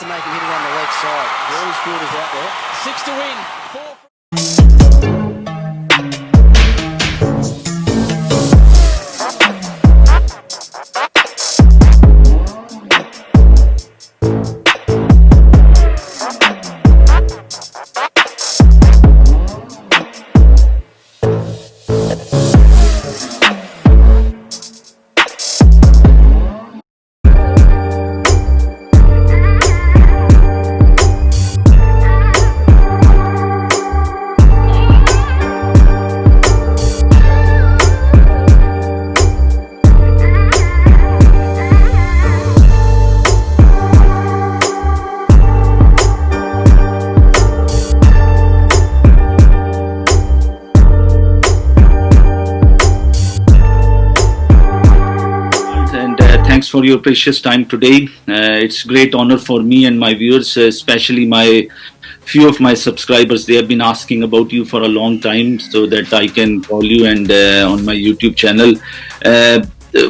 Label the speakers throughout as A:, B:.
A: to make him hit it on the leg side. All his fielders out there.
B: 6 to win. 4.
C: Thanks for your precious time today. It's a great honor for me and my viewers, especially few of my subscribers. They have been asking about you for a long time, so that I can call you and on my YouTube channel.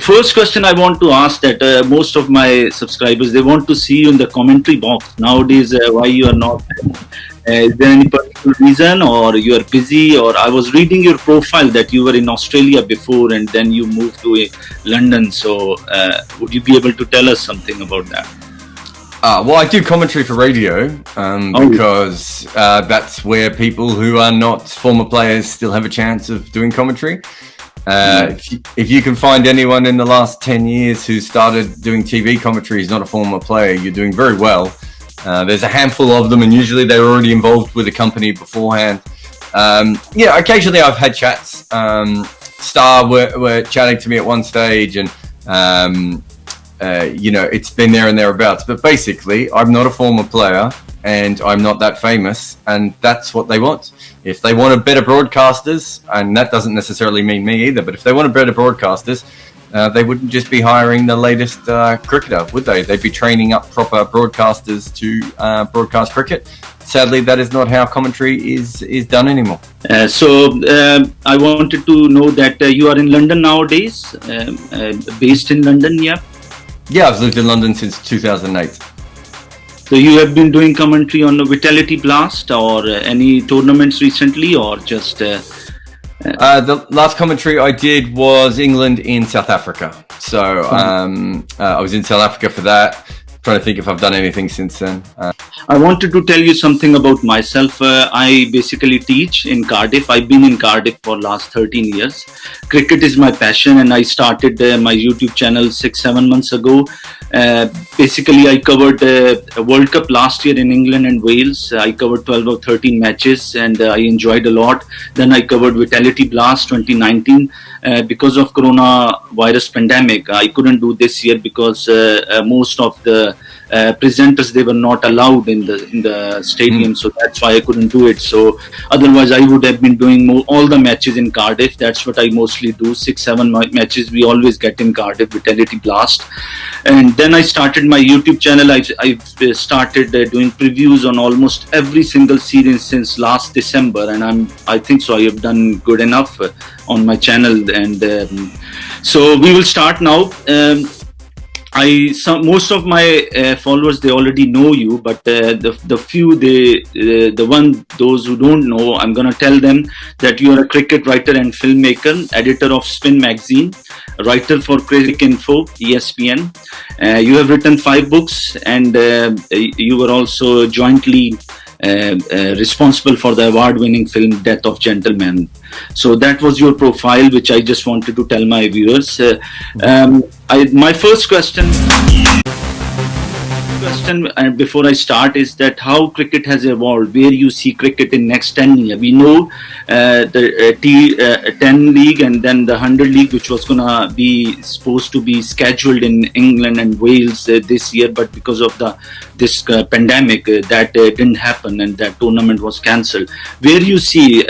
C: First question I want to ask that most of my subscribers, they want to see you in the commentary box nowadays. Why you are not? Is there any particular reason, or you are busy? Or I was reading your profile that you were in Australia before and then you moved to London. So would you be able to tell us something about that?
D: Well, I do commentary for radio because that's where people who are not former players still have a chance of doing commentary. If you can find anyone in the last 10 years who started doing TV commentary who's not a former player, you're doing very well. There's a handful of them, and usually they're already involved with a company beforehand. Occasionally I've had chats. Star were chatting to me at one stage, and it's been there and thereabouts. But basically, I'm not a former player, and I'm not that famous, and that's what they want. If they wanted better broadcasters, and that doesn't necessarily mean me either, but if they wanted better broadcasters, they wouldn't just be hiring the latest cricketer, would they? They'd be training up proper broadcasters to broadcast cricket. Sadly, that is not how commentary is done anymore.
C: So I wanted to know that you are in London nowadays, based in London, yeah?
D: Yeah, I've lived in London since 2008.
C: So you have been doing commentary on the Vitality Blast or any tournaments recently, or just...
D: The last commentary I did was England in South Africa. So I was in South Africa for that. Trying to think if I've done anything since then.
C: I wanted to tell you something about myself. I basically teach in Cardiff. I've been in Cardiff for last 13 years. Cricket is my passion, and I started my YouTube channel 6-7 months ago. Basically, I covered a World Cup last year in England and Wales. I covered 12 or 13 matches, and I enjoyed a lot. Then I covered Vitality Blast 2019. Because of coronavirus pandemic, I couldn't do this year because most of the presenters, they were not allowed in the stadium, so that's why I couldn't do it. So otherwise I would have been doing all the matches in Cardiff. That's what I mostly do. 6-7 matches we always get in Cardiff, Vitality Blast. And then I started my YouTube channel. I've started doing previews on almost every single series since last December, and I think so I have done good enough on my channel. And so we will start now. Most of my followers, they already know you, but the few, those who don't know, I'm gonna tell them that you are a cricket writer and filmmaker, editor of Spin magazine, writer for Cricinfo, ESPN. You have written 5 books, and you were also jointly responsible for the award-winning film Death of Gentleman. So that was your profile, which I just wanted to tell my viewers. My first question before I start is that how cricket has evolved, where you see cricket in next 10 years. We know the 10 league and then the 100 league, which was gonna be supposed to be scheduled in England and Wales this year, but because of this pandemic, that didn't happen, and that tournament was cancelled. Where you see,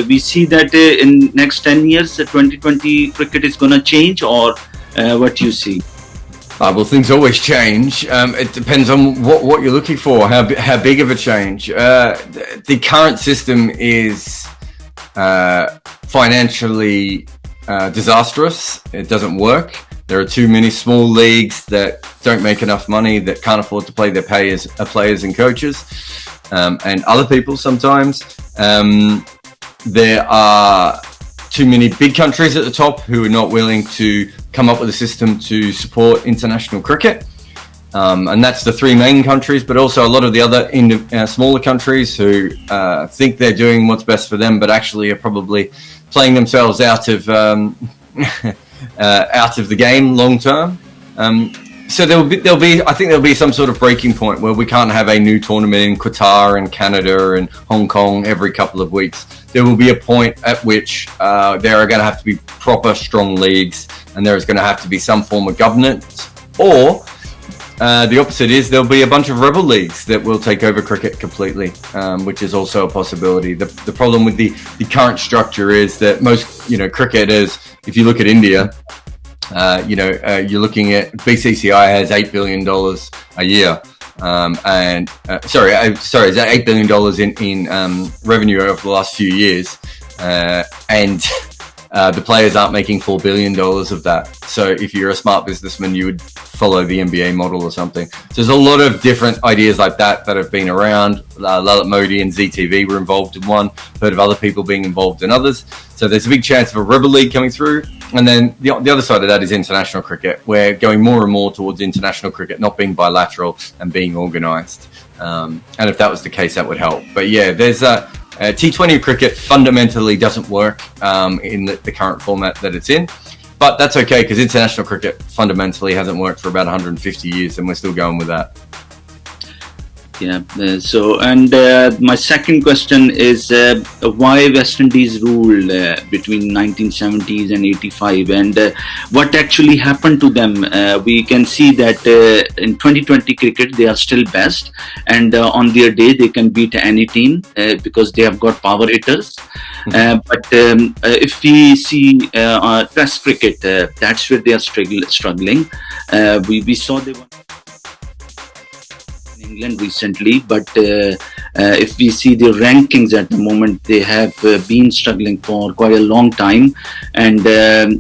C: we see that in next 10 years, 2020 cricket is gonna change, or what you see?
D: Well, things always change. It depends on what you're looking for, how big of a change. The current system is financially disastrous. It doesn't work. There are too many small leagues that don't make enough money, that can't afford to pay their players and coaches, and other people sometimes. There are too many big countries at the top who are not willing to come up with a system to support international cricket. And that's the three main countries, but also a lot of the other smaller countries who think they're doing what's best for them, but actually are probably playing themselves out of out of the game long term. So I think there'll be some sort of breaking point where we can't have a new tournament in Qatar and Canada and Hong Kong every couple of weeks. There will be a point at which there are going to have to be proper strong leagues, and there is going to have to be some form of governance, or the opposite is there'll be a bunch of rebel leagues that will take over cricket completely, which is also a possibility. The problem with the current structure is that most, cricketers, if you look at India, you're looking at BCCI has $8 billion a year. Is that $8 billion in revenue over the last few years. And the players aren't making $4 billion of that. So if you're a smart businessman, you would follow the NBA model or something. So there's a lot of different ideas like that have been around. Lalit Modi and ZTV were involved in one. Heard of other people being involved in others. So there's a big chance of a rebel league coming through. And then the other side of that is international cricket. We're going more and more towards international cricket not being bilateral and being organised. And if that was the case, that would help. But yeah, there's T20 cricket fundamentally doesn't work in the current format that it's in. But that's okay, because international cricket fundamentally hasn't worked for about 150 years, and we're still going with that.
C: Yeah. My second question is why West Indies ruled between 1970s and 85, and what actually happened to them? We can see that in 2020 cricket they are still best, and on their day they can beat any team because they have got power hitters. But if we see Test cricket, that's where they are struggling. We saw they won England recently, but if we see the rankings at the moment, they have been struggling for quite a long time. And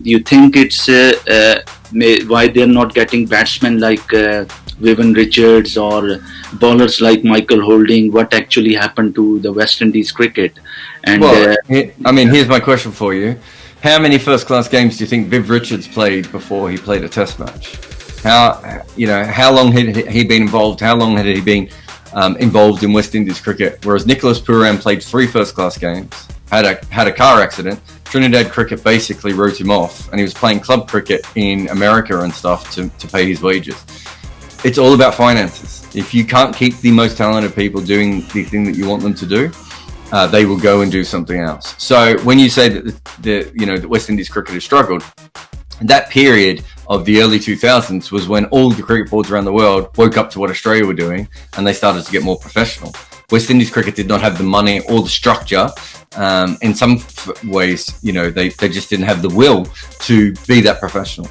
C: you think it's why they're not getting batsmen like Vivian Richards or bowlers like Michael Holding? What actually happened to the West Indies cricket? And
D: here's my question for you: how many first-class games do you think Viv Richards played before he played a Test match? How long had he been involved? How long had he been involved in West Indies cricket? Whereas Nicholas Pooran played 3 first-class games, had a car accident. Trinidad cricket basically wrote him off, and he was playing club cricket in America and stuff to pay his wages. It's all about finances. If you can't keep the most talented people doing the thing that you want them to do, they will go and do something else. So when you say that the West Indies cricket has struggled, that period of the early 2000s was when all the cricket boards around the world woke up to what Australia were doing, and they started to get more professional. West Indies cricket did not have the money or the structure. In some ways, they just didn't have the will to be that professional.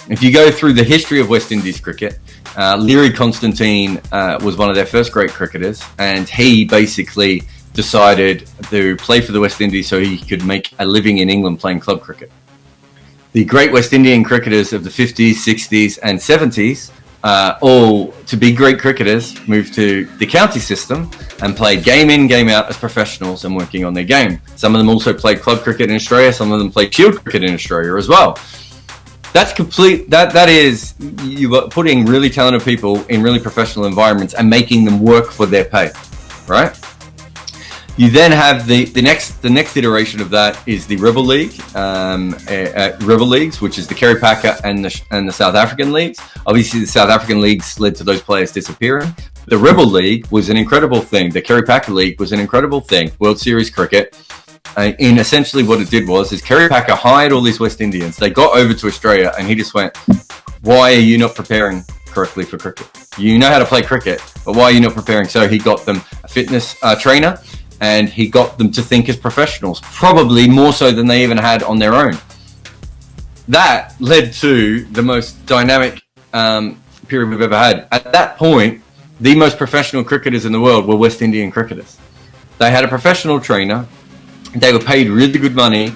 D: If you go through the history of West Indies cricket, Leary Constantine was one of their first great cricketers, and he basically decided to play for the West Indies so he could make a living in England playing club cricket. The great West Indian cricketers of the 50s, 60s and 70s, all to be great cricketers, moved to the county system and played game in, game out as professionals and working on their game. Some of them also played club cricket in Australia. Some of them played shield cricket in Australia as well. That's complete. That is, you are putting really talented people in really professional environments and making them work for their pay, right? You then have the next iteration of that is the Rebel League, Rebel Leagues, which is the Kerry Packer and the South African leagues. Obviously, the South African leagues led to those players disappearing. The Rebel League was an incredible thing. The Kerry Packer League was an incredible thing. World Series cricket. In essentially what it did is Kerry Packer hired all these West Indians. They got over to Australia, and he just went, "Why are you not preparing correctly for cricket? You know how to play cricket, but why are you not preparing?" So he got them a fitness trainer. And he got them to think as professionals, probably more so than they even had on their own. That led to the most dynamic period we've ever had. At that point, the most professional cricketers in the world were West Indian cricketers. They had a professional trainer. They were paid really good money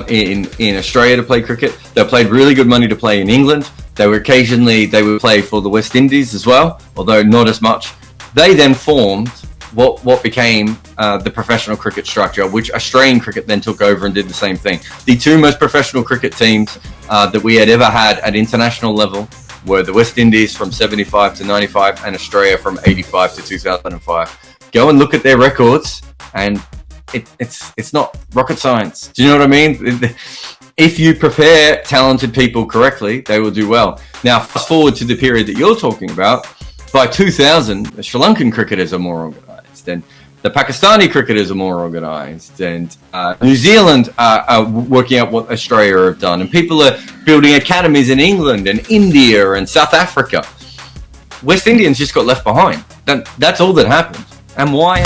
D: in Australia to play cricket. They paid really good money to play in England. They would play for the West Indies as well, although not as much. They then formed what became the professional cricket structure, which Australian cricket then took over and did the same thing. The two most professional cricket teams that we had ever had at international level were the West Indies from 75 to 95 and Australia from 85 to 2005. Go and look at their records, and it's not rocket science. Do you know what I mean? If you prepare talented people correctly, they will do well. Now, fast forward to the period that you're talking about. By 2000, the Sri Lankan cricketers are more organised, and the Pakistani cricketers are more organised, and New Zealand are working out what Australia have done, and people are building academies in England and India and South Africa. West Indians just got left behind. That's all that happened. And why?